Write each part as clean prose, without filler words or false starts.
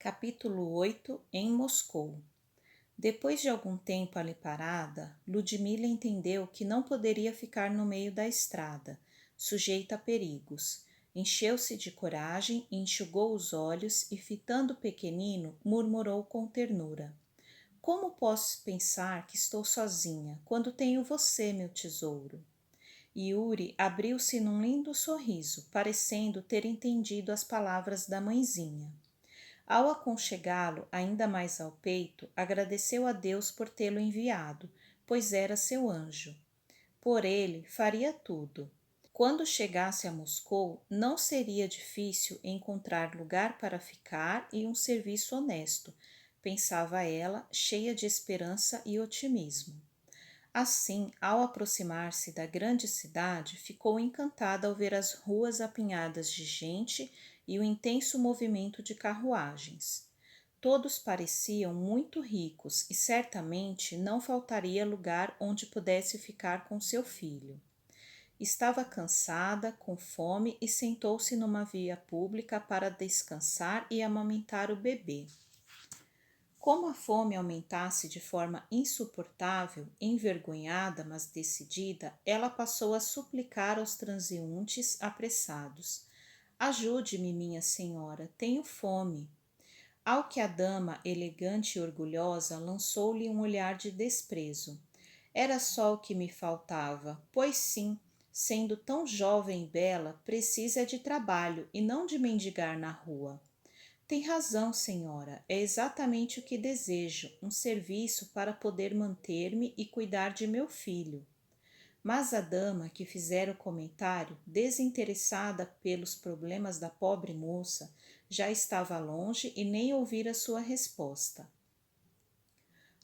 Capítulo 8 Em Moscou. Depois de algum tempo ali parada, Ludmila entendeu que não poderia ficar no meio da estrada, sujeita a perigos. Encheu-se de coragem, enxugou os olhos e, fitando o pequenino, murmurou com ternura: Como posso pensar que estou sozinha, quando tenho você, meu tesouro? Yuri abriu-se num lindo sorriso, parecendo ter entendido as palavras da mãezinha. Ao aconchegá-lo ainda mais ao peito, agradeceu a Deus por tê-lo enviado, pois era seu anjo. Por ele faria tudo. Quando chegasse a Moscou, não seria difícil encontrar lugar para ficar e um serviço honesto, pensava ela, cheia de esperança e otimismo. Assim, ao aproximar-se da grande cidade, ficou encantada ao ver as ruas apinhadas de gente e o intenso movimento de carruagens. Todos pareciam muito ricos e certamente não faltaria lugar onde pudesse ficar com seu filho. Estava cansada, com fome e sentou-se numa via pública para descansar e amamentar o bebê. Como a fome aumentasse de forma insuportável, envergonhada, mas decidida, ela passou a suplicar aos transeuntes apressados: Ajude-me, minha senhora, tenho fome. Ao que a dama, elegante e orgulhosa, lançou-lhe um olhar de desprezo. Era só o que me faltava, pois sim, sendo tão jovem e bela, precisa de trabalho e não de mendigar na rua. Tem razão, senhora, é exatamente o que desejo, um serviço para poder manter-me e cuidar de meu filho. Mas a dama que fizera o comentário, desinteressada pelos problemas da pobre moça, já estava longe e nem ouvira sua resposta.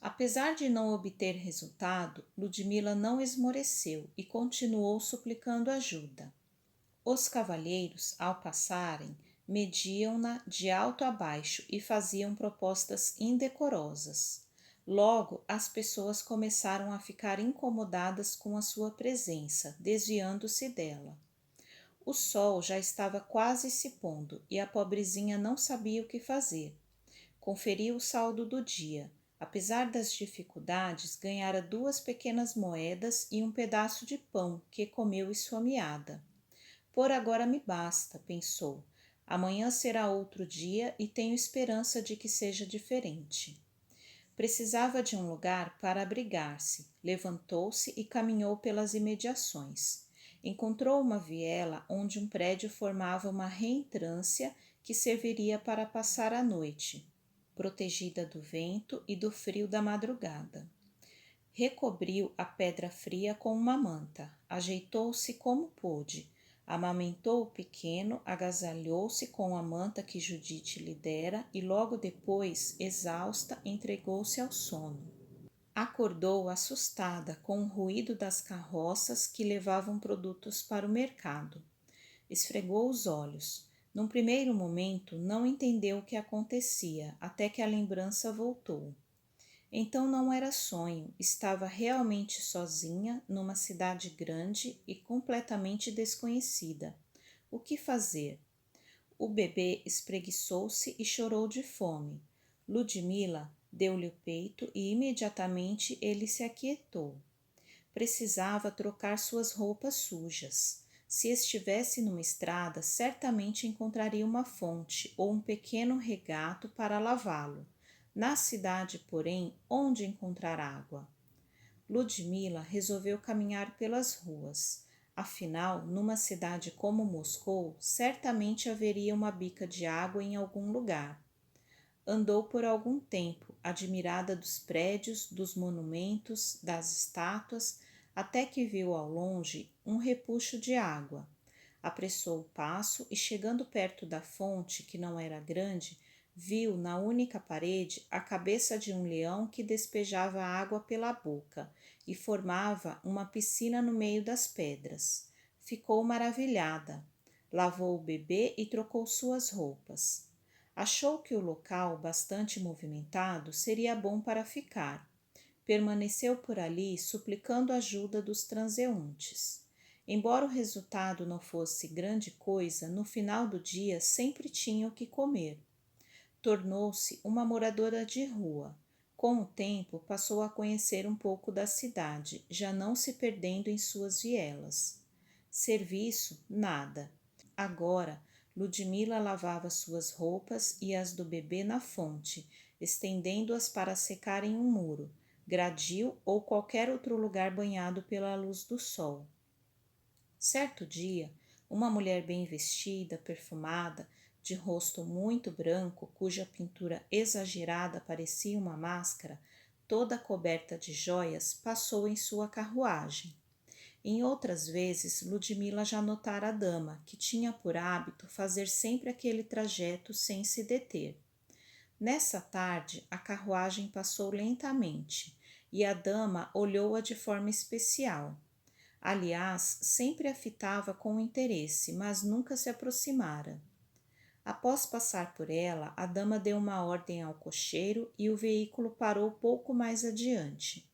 Apesar de não obter resultado, Ludmila não esmoreceu e continuou suplicando ajuda. Os cavalheiros, ao passarem, mediam-na de alto a baixo e faziam propostas indecorosas. Logo, as pessoas começaram a ficar incomodadas com a sua presença, desviando-se dela. O sol já estava quase se pondo e a pobrezinha não sabia o que fazer. Conferiu o saldo do dia. Apesar das dificuldades, ganhara 2 pequenas moedas e um pedaço de pão que comeu esfomeada. Por agora me basta, pensou. Amanhã será outro dia e tenho esperança de que seja diferente. Precisava de um lugar para abrigar-se. Levantou-se e caminhou pelas imediações. Encontrou uma viela onde um prédio formava uma reentrância que serviria para passar a noite, protegida do vento e do frio da madrugada. Recobriu a pedra fria com uma manta, ajeitou-se como pôde, amamentou o pequeno, agasalhou-se com a manta que Judite lhe dera e logo depois, exausta, entregou-se ao sono. Acordou assustada com o ruído das carroças que levavam produtos para o mercado. Esfregou os olhos. Num primeiro momento, não entendeu o que acontecia, até que a lembrança voltou. Então não era sonho, estava realmente sozinha numa cidade grande e completamente desconhecida. O que fazer? O bebê espreguiçou-se e chorou de fome. Ludmila deu-lhe o peito e imediatamente ele se aquietou. Precisava trocar suas roupas sujas. Se estivesse numa estrada, certamente encontraria uma fonte ou um pequeno regato para lavá-lo. Na cidade, porém, onde encontrar água? Ludmila resolveu caminhar pelas ruas. Afinal, numa cidade como Moscou, certamente haveria uma bica de água em algum lugar. Andou por algum tempo, admirada dos prédios, dos monumentos, das estátuas, até que viu ao longe um repuxo de água. Apressou o passo e, chegando perto da fonte, que não era grande, viu na única parede a cabeça de um leão que despejava água pela boca e formava uma piscina no meio das pedras. Ficou maravilhada. Lavou o bebê e trocou suas roupas. Achou que o local, bastante movimentado, seria bom para ficar. Permaneceu por ali suplicando ajuda dos transeuntes. Embora o resultado não fosse grande coisa, no final do dia sempre tinha o que comer. tornou-se uma moradora de rua. Com o tempo, passou a conhecer um pouco da cidade, já não se perdendo em suas vielas. Serviço, nada. Agora, Ludmila lavava suas roupas e as do bebê na fonte, estendendo-as para secar em um muro, gradil ou qualquer outro lugar banhado pela luz do sol. Certo dia, uma mulher bem vestida, perfumada, de rosto muito branco, cuja pintura exagerada parecia uma máscara, toda coberta de joias, passou em sua carruagem. Em outras vezes, Ludmila já notara a dama, que tinha por hábito fazer sempre aquele trajeto sem se deter. Nessa tarde, a carruagem passou lentamente e a dama olhou-a de forma especial. Aliás, sempre a fitava com interesse, mas nunca se aproximara. Após passar por ela, a dama deu uma ordem ao cocheiro e o veículo parou pouco mais adiante.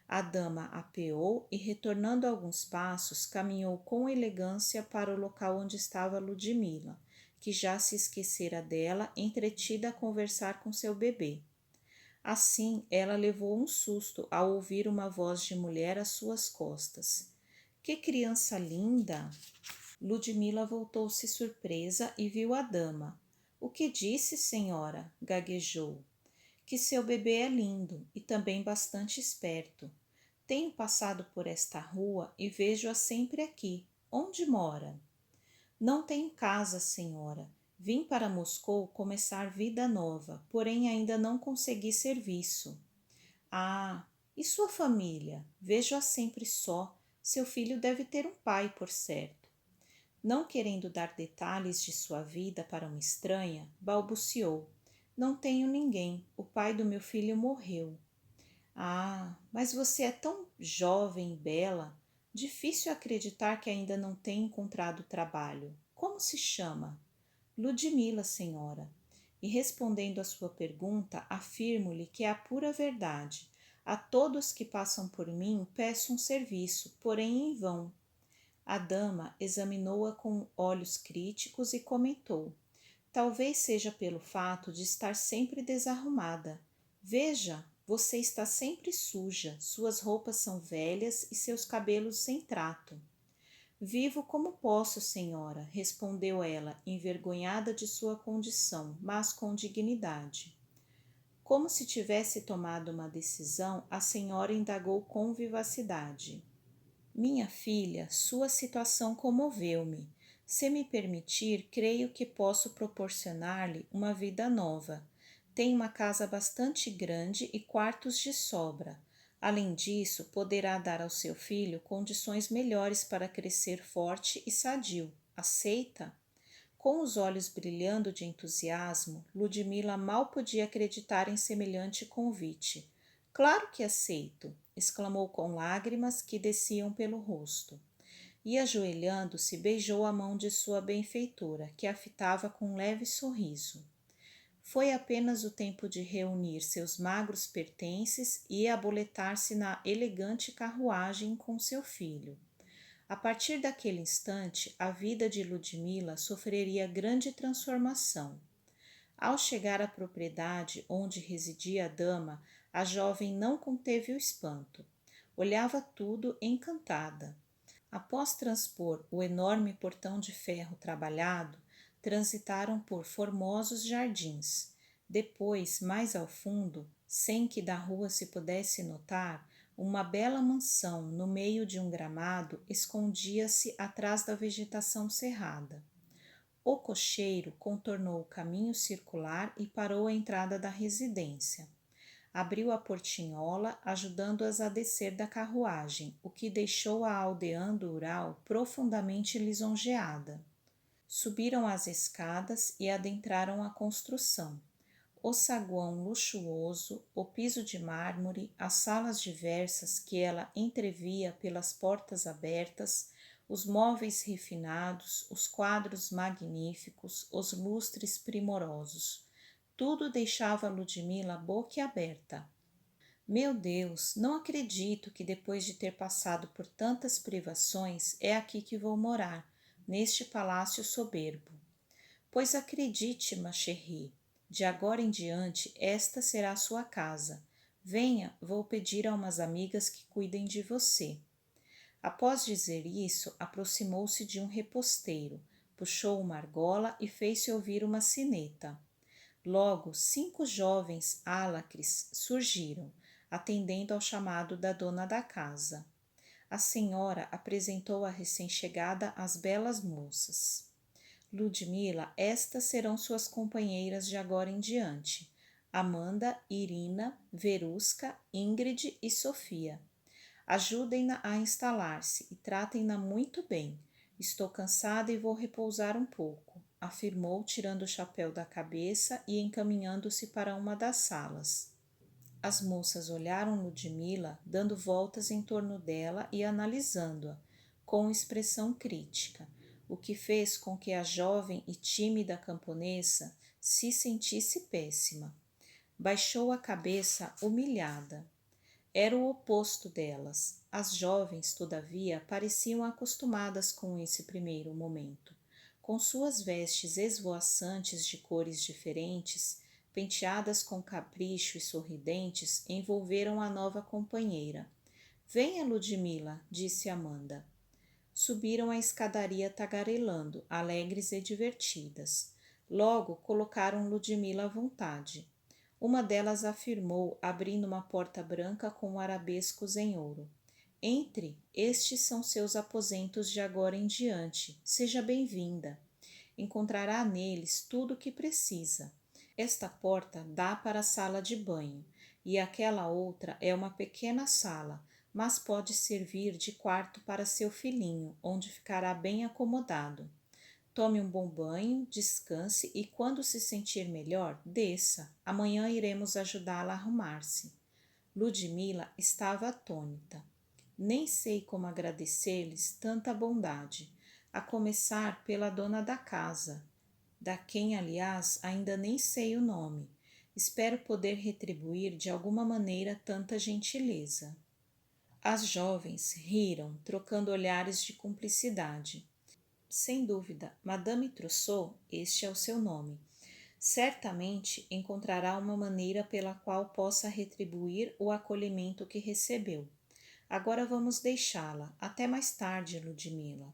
A dama apeou e, retornando alguns passos, caminhou com elegância para o local onde estava Ludmila, que já se esquecera dela, entretida a conversar com seu bebê. Assim, ela levou um susto ao ouvir uma voz de mulher às suas costas. Que criança linda! Ludmila voltou-se surpresa e viu a dama. O que disse, senhora? Gaguejou. Que seu bebê é lindo e também bastante esperto. Tenho passado por esta rua e vejo-a sempre aqui. Onde mora? Não tenho casa, senhora. Vim para Moscou começar vida nova, porém ainda não consegui serviço. Ah, e sua família? Vejo-a sempre só. Seu filho deve ter um pai, por certo. Não querendo dar detalhes de sua vida para uma estranha, balbuciou. Não tenho ninguém. O pai do meu filho morreu. Ah, mas você é tão jovem e bela. Difícil acreditar que ainda não tenha encontrado trabalho. Como se chama? Ludmila, senhora. E respondendo à sua pergunta, afirmo-lhe que é a pura verdade. A todos que passam por mim peço um serviço, porém em vão. A dama examinou-a com olhos críticos e comentou: talvez seja pelo fato de estar sempre desarrumada. Veja, você está sempre suja, suas roupas são velhas e seus cabelos sem trato. Vivo como posso, senhora, respondeu ela, envergonhada de sua condição, mas com dignidade. Como se tivesse tomado uma decisão, a senhora indagou com vivacidade. Minha filha, sua situação comoveu-me. Se me permitir, creio que posso proporcionar-lhe uma vida nova. Tem uma casa bastante grande e quartos de sobra. Além disso, poderá dar ao seu filho condições melhores para crescer forte e sadio. Aceita? Com os olhos brilhando de entusiasmo, Ludmila mal podia acreditar em semelhante convite. Claro que aceito, exclamou com lágrimas que desciam pelo rosto. E, ajoelhando-se, beijou a mão de sua benfeitora, que a fitava com um leve sorriso. Foi apenas o tempo de reunir seus magros pertences e aboletar-se na elegante carruagem com seu filho. A partir daquele instante, a vida de Ludmila sofreria grande transformação. Ao chegar à propriedade onde residia a dama, a jovem não conteve o espanto. Olhava tudo encantada. Após transpor o enorme portão de ferro trabalhado, transitaram por formosos jardins. Depois, mais ao fundo, sem que da rua se pudesse notar, uma bela mansão no meio de um gramado escondia-se atrás da vegetação cerrada. O cocheiro contornou o caminho circular e parou à entrada da residência. Abriu a portinhola, ajudando-as a descer da carruagem, o que deixou a aldeã rural profundamente lisonjeada. Subiram as escadas e adentraram a construção. O saguão luxuoso, o piso de mármore, as salas diversas que ela entrevia pelas portas abertas, os móveis refinados, os quadros magníficos, os lustres primorosos. Tudo deixava Ludmila boquiaberta. Meu Deus, não acredito que depois de ter passado por tantas privações é aqui que vou morar, neste palácio soberbo. Pois acredite, ma chérie, De agora em diante, esta será a sua casa. Venha, vou pedir a umas amigas que cuidem de você. Após dizer isso, aproximou-se de um reposteiro, puxou uma argola e fez-se ouvir uma sineta. Logo, 5 jovens álacres surgiram, atendendo ao chamado da dona da casa. A senhora apresentou a recém-chegada às belas moças. Ludmila, estas serão suas companheiras de agora em diante. Amanda, Irina, Verusca, Ingrid e Sofia. Ajudem-na a instalar-se e tratem-na muito bem. Estou cansada e vou repousar um pouco, afirmou, tirando o chapéu da cabeça e encaminhando-se para uma das salas. As moças olharam Ludmila, dando voltas em torno dela e analisando-a, com expressão crítica, o que fez com que a jovem e tímida camponesa se sentisse péssima. Baixou a cabeça humilhada. Era o oposto delas. As jovens, todavia, pareciam acostumadas com esse primeiro momento. Com suas vestes esvoaçantes de cores diferentes, penteadas com capricho e sorridentes, envolveram a nova companheira. Venha, Ludmila, disse Amanda. Subiram a escadaria tagarelando, alegres e divertidas. Logo colocaram Ludmila à vontade. Uma delas afirmou, abrindo uma porta branca com arabescos em ouro. Entre, estes são seus aposentos de agora em diante. Seja bem-vinda. Encontrará neles tudo o que precisa. Esta porta dá para a sala de banho e aquela outra é uma pequena sala, mas pode servir de quarto para seu filhinho, onde ficará bem acomodado. Tome um bom banho, descanse e, quando se sentir melhor, desça. Amanhã iremos ajudá-la a arrumar-se. Ludmila estava atônita. Nem sei como agradecer-lhes tanta bondade, a começar pela dona da casa, da quem, aliás, ainda nem sei o nome. Espero poder retribuir de alguma maneira tanta gentileza. As jovens riram, trocando olhares de cumplicidade. Sem dúvida, Madame Trousseau, este é o seu nome. Certamente encontrará uma maneira pela qual possa retribuir o acolhimento que recebeu. Agora vamos deixá-la. Até mais tarde, Ludmila.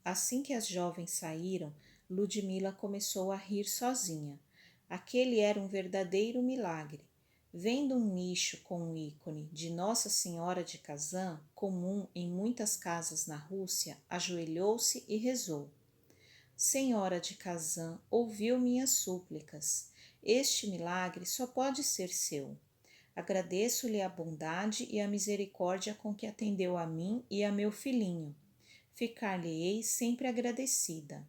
Assim que as jovens saíram, Ludmila começou a rir sozinha. Aquele era um verdadeiro milagre. Vendo um nicho com um ícone de Nossa Senhora de Kazan, comum em muitas casas na Rússia, ajoelhou-se e rezou. Senhora de Kazan, ouviu minhas súplicas. Este milagre só pode ser seu. Agradeço-lhe a bondade e a misericórdia com que atendeu a mim e a meu filhinho. Ficar-lhe-ei sempre agradecida.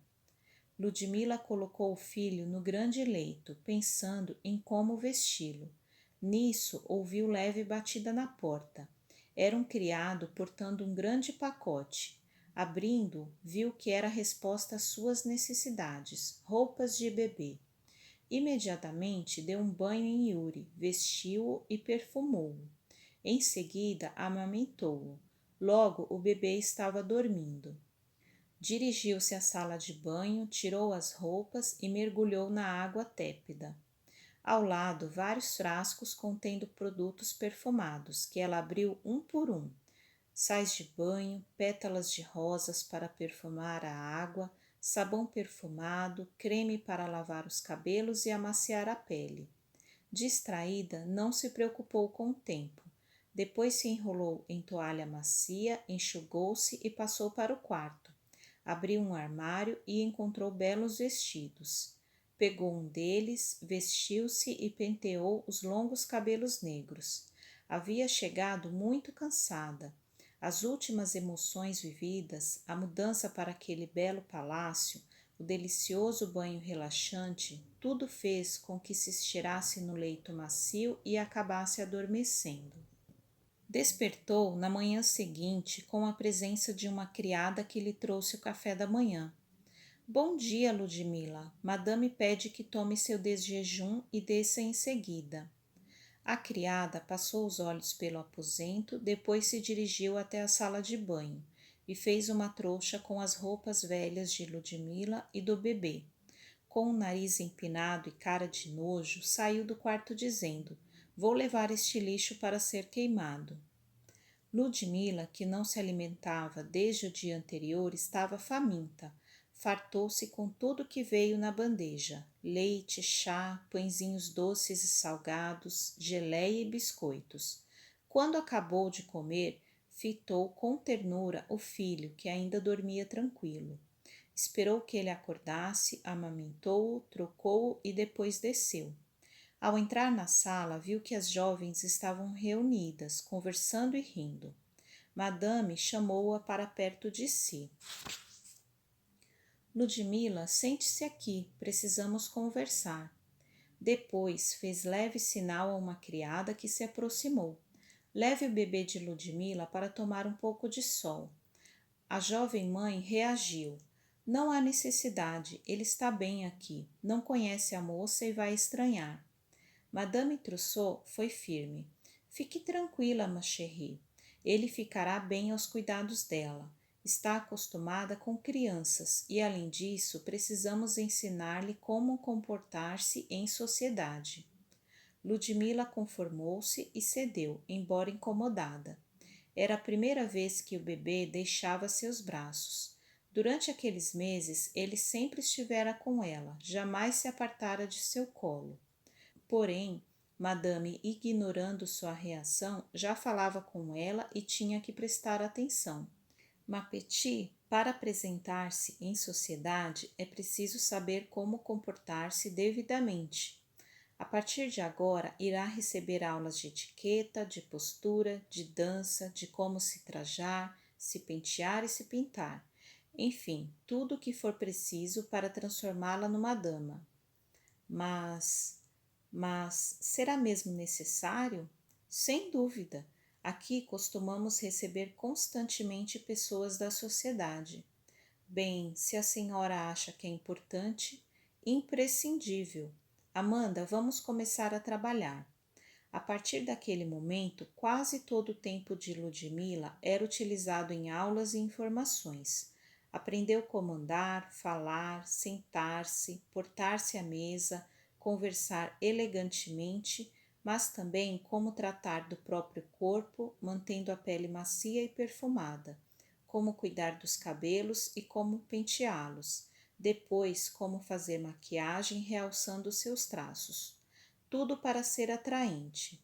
Ludmila colocou o filho no grande leito, pensando em como vesti-lo. Nisso, ouviu leve batida na porta. Era um criado portando um grande pacote. Abrindo, viu que era a resposta às suas necessidades, roupas de bebê. Imediatamente deu um banho em Yuri, vestiu-o e perfumou-o. Em seguida, amamentou-o. Logo, o bebê estava dormindo. Dirigiu-se à sala de banho, tirou as roupas e mergulhou na água tépida. Ao lado, vários frascos contendo produtos perfumados, que ela abriu um por um. Sais de banho, pétalas de rosas para perfumar a água, sabão perfumado, creme para lavar os cabelos e amaciar a pele. Distraída, não se preocupou com o tempo. Depois se enrolou em toalha macia, enxugou-se e passou para o quarto. Abriu um armário e encontrou belos vestidos. Pegou um deles, vestiu-se e penteou os longos cabelos negros. Havia chegado muito cansada. As últimas emoções vividas, a mudança para aquele belo palácio, o delicioso banho relaxante, tudo fez com que se estirasse no leito macio e acabasse adormecendo. Despertou na manhã seguinte com a presença de uma criada que lhe trouxe o café da manhã. Bom dia, Ludmila. Madame pede que tome seu desjejum e desça em seguida. A criada passou os olhos pelo aposento, depois se dirigiu até a sala de banho e fez uma trouxa com as roupas velhas de Ludmila e do bebê. com o nariz empinado e cara de nojo, saiu do quarto dizendo: "Vou levar este lixo para ser queimado." Ludmila, que não se alimentava desde o dia anterior, estava faminta. Fartou-se com tudo que veio na bandeja: leite, chá, pãezinhos doces e salgados, geleia e biscoitos. Quando acabou de comer, fitou com ternura o filho, que ainda dormia tranquilo. Esperou que ele acordasse, amamentou-o, trocou-o e depois desceu. Ao entrar na sala, viu que as jovens estavam reunidas, conversando e rindo. Madame chamou-a para perto de si. "Ludmila, sente-se aqui, precisamos conversar." Depois fez leve sinal a uma criada que se aproximou. "Leve o bebê de Ludmila para tomar um pouco de sol." A jovem mãe reagiu: "Não há necessidade, ele está bem aqui, não conhece a moça e vai estranhar." Madame Trousseau foi firme: "Fique tranquila, ma chérie. Ele ficará bem aos cuidados dela. Está acostumada com crianças e, além disso, precisamos ensinar-lhe como comportar-se em sociedade." Ludmila conformou-se e cedeu, embora incomodada. Era a primeira vez que o bebê deixava seus braços. Durante aqueles meses, ele sempre estivera com ela, jamais se apartara de seu colo. Porém, Madame, ignorando sua reação, já falava com ela e tinha que prestar atenção. "Ma petite, para apresentar-se em sociedade, é preciso saber como comportar-se devidamente. A partir de agora, irá receber aulas de etiqueta, de postura, de dança, de como se trajar, se pentear e se pintar. Enfim, tudo o que for preciso para transformá-la numa dama." Mas será mesmo necessário? Sem dúvida. Aqui costumamos receber constantemente pessoas da sociedade. Bem, se a senhora acha que é importante, imprescindível. Amanda, vamos começar a trabalhar. A partir daquele momento, quase todo o tempo de Ludmila era utilizado em aulas e informações. Aprendeu como andar, falar, sentar-se, portar-se à mesa, conversar elegantemente, mas também como tratar do próprio corpo, mantendo a pele macia e perfumada, como cuidar dos cabelos e como penteá-los, depois como fazer maquiagem realçando seus traços. Tudo para ser atraente.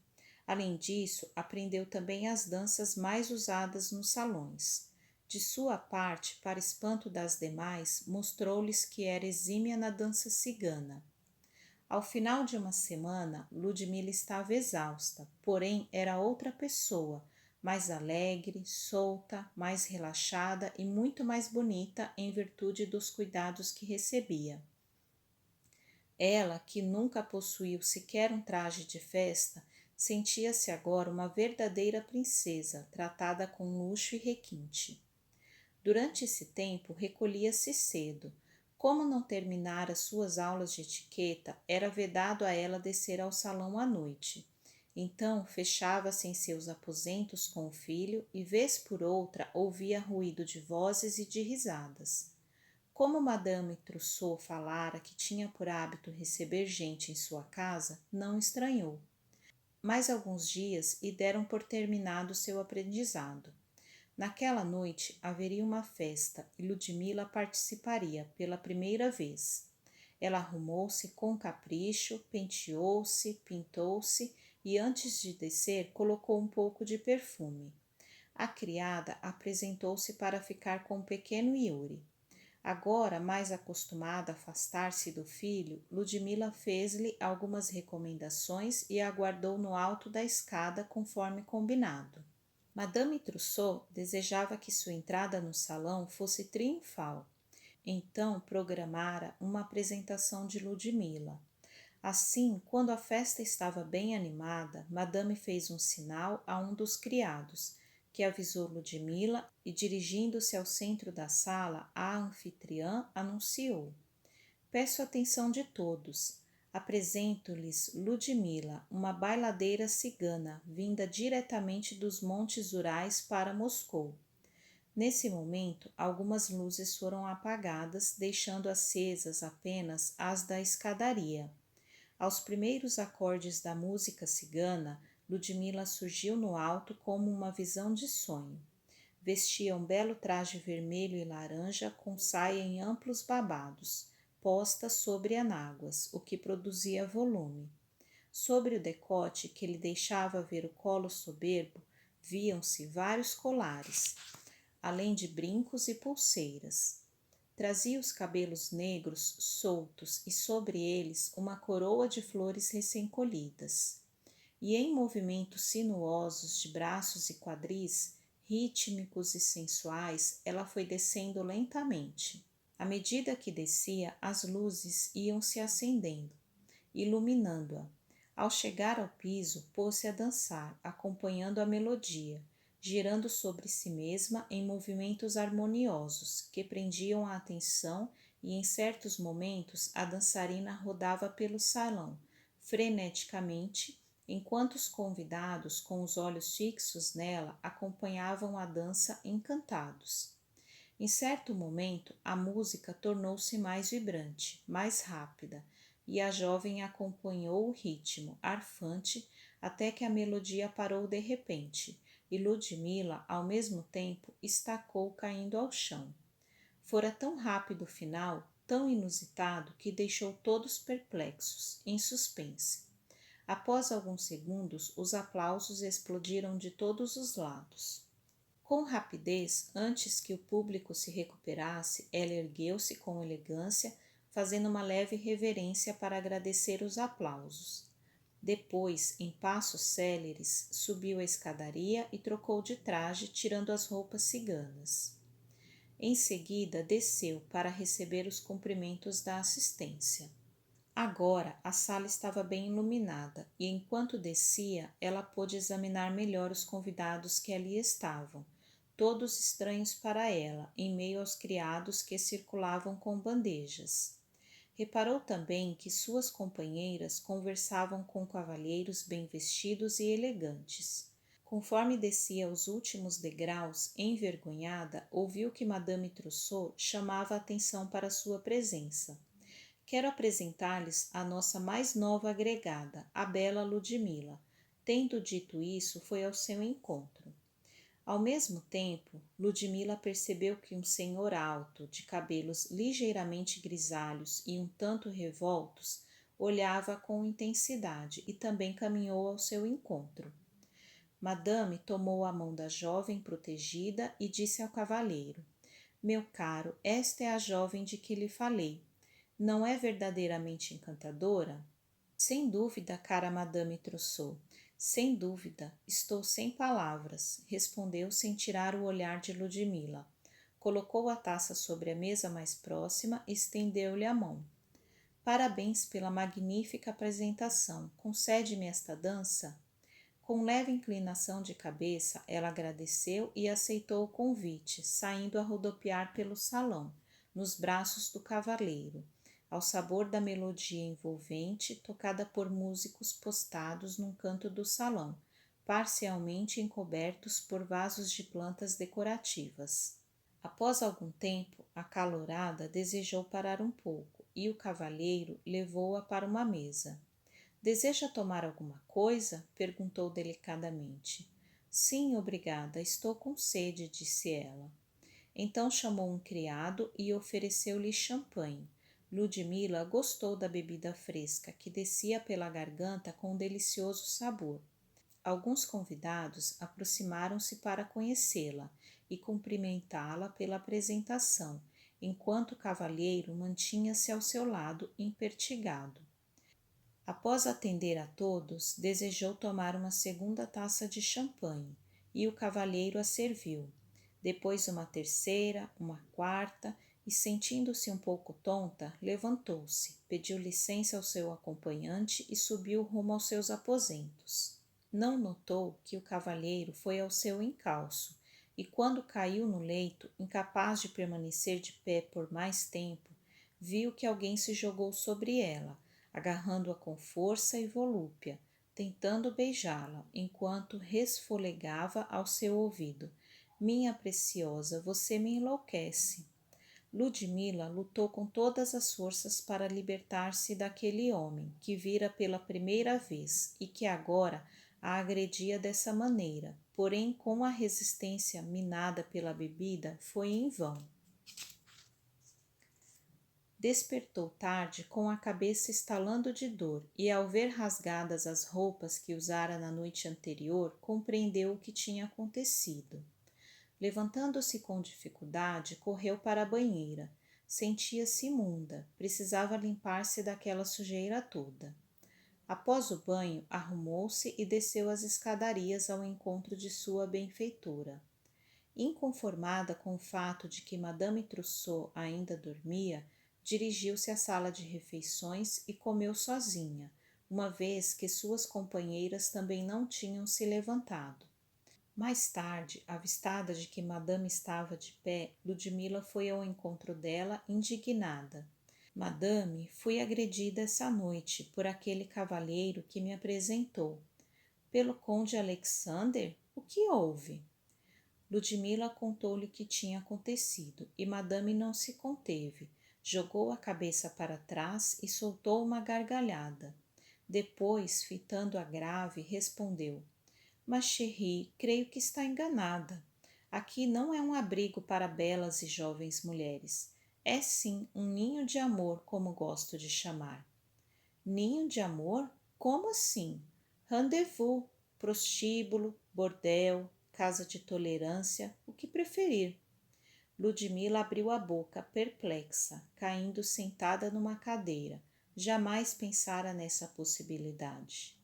Além disso, aprendeu também as danças mais usadas nos salões. De sua parte, para espanto das demais, mostrou-lhes que era exímia na dança cigana. Ao final de uma semana, Ludmila estava exausta, porém era outra pessoa, mais alegre, solta, mais relaxada e muito mais bonita em virtude dos cuidados que recebia. Ela, que nunca possuiu sequer um traje de festa, sentia-se agora uma verdadeira princesa, tratada com luxo e requinte. Durante esse tempo, recolhia-se cedo. Como não terminara suas aulas de etiqueta, era vedado a ela descer ao salão à noite. Então, fechava-se em seus aposentos com o filho e, vez por outra, ouvia ruído de vozes e de risadas. Como Madame Trousseau falara que tinha por hábito receber gente em sua casa, não estranhou. Mais alguns dias e deram por terminado seu aprendizado. Naquela noite haveria uma festa e Ludmila participaria pela primeira vez. Ela arrumou-se com capricho, penteou-se, pintou-se e antes de descer colocou um pouco de perfume. A criada apresentou-se para ficar com o pequeno Yuri. Agora, mais acostumada a afastar-se do filho, Ludmila fez-lhe algumas recomendações e aguardou no alto da escada conforme combinado. Madame Trousseau desejava que sua entrada no salão fosse triunfal. Então programara uma apresentação de Ludmila. Assim, quando a festa estava bem animada, Madame fez um sinal a um dos criados, que avisou Ludmila e, dirigindo-se ao centro da sala, a anfitriã anunciou: "Peço a atenção de todos. Apresento-lhes Ludmila, uma bailadeira cigana, vinda diretamente dos Montes Urais para Moscou." Nesse momento, algumas luzes foram apagadas, deixando acesas apenas as da escadaria. Aos primeiros acordes da música cigana, Ludmila surgiu no alto como uma visão de sonho. Vestia um belo traje vermelho e laranja com saia em amplos babados, posta sobre anáguas, o que produzia volume. Sobre o decote, que lhe deixava ver o colo soberbo, viam-se vários colares, além de brincos e pulseiras. Trazia os cabelos negros soltos e sobre eles uma coroa de flores recém-colhidas. E em movimentos sinuosos de braços e quadris, rítmicos e sensuais, ela foi descendo lentamente. À medida que descia, as luzes iam se acendendo, iluminando-a. Ao chegar ao piso, pôs-se a dançar, acompanhando a melodia, girando sobre si mesma em movimentos harmoniosos que prendiam a atenção, e em certos momentos a dançarina rodava pelo salão, freneticamente, enquanto os convidados, com os olhos fixos nela, acompanhavam a dança encantados. Em certo momento, a música tornou-se mais vibrante, mais rápida, e a jovem acompanhou o ritmo, arfante, até que a melodia parou de repente, e Ludmila, ao mesmo tempo, estacou caindo ao chão. Fora tão rápido o final, tão inusitado, que deixou todos perplexos, em suspense. Após alguns segundos, os aplausos explodiram de todos os lados. Com rapidez, antes que o público se recuperasse, ela ergueu-se com elegância, fazendo uma leve reverência para agradecer os aplausos. Depois, em passos céleres, subiu a escadaria e trocou de traje, tirando as roupas ciganas. Em seguida, desceu para receber os cumprimentos da assistência. Agora a sala estava bem iluminada e, enquanto descia, ela pôde examinar melhor os convidados que ali estavam, todos estranhos para ela, em meio aos criados que circulavam com bandejas. Reparou também que suas companheiras conversavam com cavalheiros bem vestidos e elegantes. Conforme descia os últimos degraus, envergonhada, ouviu que Madame Trousseau chamava a atenção para sua presença. Quero apresentar-lhes a nossa mais nova agregada, a bela Ludmila. Tendo dito isso, foi ao seu encontro. Ao mesmo tempo, Ludmila percebeu que um senhor alto, de cabelos ligeiramente grisalhos e um tanto revoltos, olhava com intensidade e também caminhou ao seu encontro. Madame tomou a mão da jovem protegida e disse ao cavalheiro: Meu caro, esta é a jovem de que lhe falei. Não é verdadeiramente encantadora? Sem dúvida, cara Madame Trousseau. Sem dúvida, estou sem palavras, respondeu sem tirar o olhar de Ludmila. Colocou a taça sobre a mesa mais próxima e estendeu-lhe a mão. Parabéns pela magnífica apresentação. Concede-me esta dança? Com leve inclinação de cabeça, ela agradeceu e aceitou o convite, saindo a rodopiar pelo salão, nos braços do cavaleiro, ao sabor da melodia envolvente, tocada por músicos postados num canto do salão, parcialmente encobertos por vasos de plantas decorativas. Após algum tempo, a calorada desejou parar um pouco e o cavalheiro levou-a para uma mesa. Deseja tomar alguma coisa? Perguntou delicadamente. Sim, obrigada, estou com sede, disse ela. Então chamou um criado e ofereceu-lhe champanhe. Ludmila gostou da bebida fresca, que descia pela garganta com um delicioso sabor. Alguns convidados aproximaram-se para conhecê-la e cumprimentá-la pela apresentação, enquanto o cavalheiro mantinha-se ao seu lado, impertigado. Após atender a todos, desejou tomar uma segunda taça de champanhe, e o cavalheiro a serviu. Depois uma terceira, uma quarta, e sentindo-se um pouco tonta, levantou-se, pediu licença ao seu acompanhante e subiu rumo aos seus aposentos. Não notou que o cavalheiro foi ao seu encalço, e quando caiu no leito, incapaz de permanecer de pé por mais tempo, viu que alguém se jogou sobre ela, agarrando-a com força e volúpia, tentando beijá-la, enquanto resfolegava ao seu ouvido: Minha preciosa, você me enlouquece. Ludmila lutou com todas as forças para libertar-se daquele homem que vira pela primeira vez e que agora a agredia dessa maneira, porém com a resistência minada pela bebida foi em vão. Despertou tarde com a cabeça estalando de dor e, ao ver rasgadas as roupas que usara na noite anterior, compreendeu o que tinha acontecido. Levantando-se com dificuldade, correu para a banheira. Sentia-se imunda, precisava limpar-se daquela sujeira toda. Após o banho, arrumou-se e desceu as escadarias ao encontro de sua benfeitora. Inconformada com o fato de que Madame Trousseau ainda dormia, dirigiu-se à sala de refeições e comeu sozinha, uma vez que suas companheiras também não tinham se levantado. Mais tarde, avistada de que Madame estava de pé, Ludmila foi ao encontro dela, indignada. Madame, fui agredida essa noite por aquele cavalheiro que me apresentou. Pelo conde Alexander? O que houve? Ludmila contou-lhe o que tinha acontecido e Madame não se conteve. Jogou a cabeça para trás e soltou uma gargalhada. Depois, fitando-a grave, respondeu: Mas, chérie, creio que está enganada. Aqui não é um abrigo para belas e jovens mulheres. É sim um ninho de amor, como gosto de chamar. Ninho de amor? Como assim? Rendezvous, prostíbulo, bordel, casa de tolerância, o que preferir. Ludmila abriu a boca, perplexa, caindo sentada numa cadeira. Jamais pensara nessa possibilidade.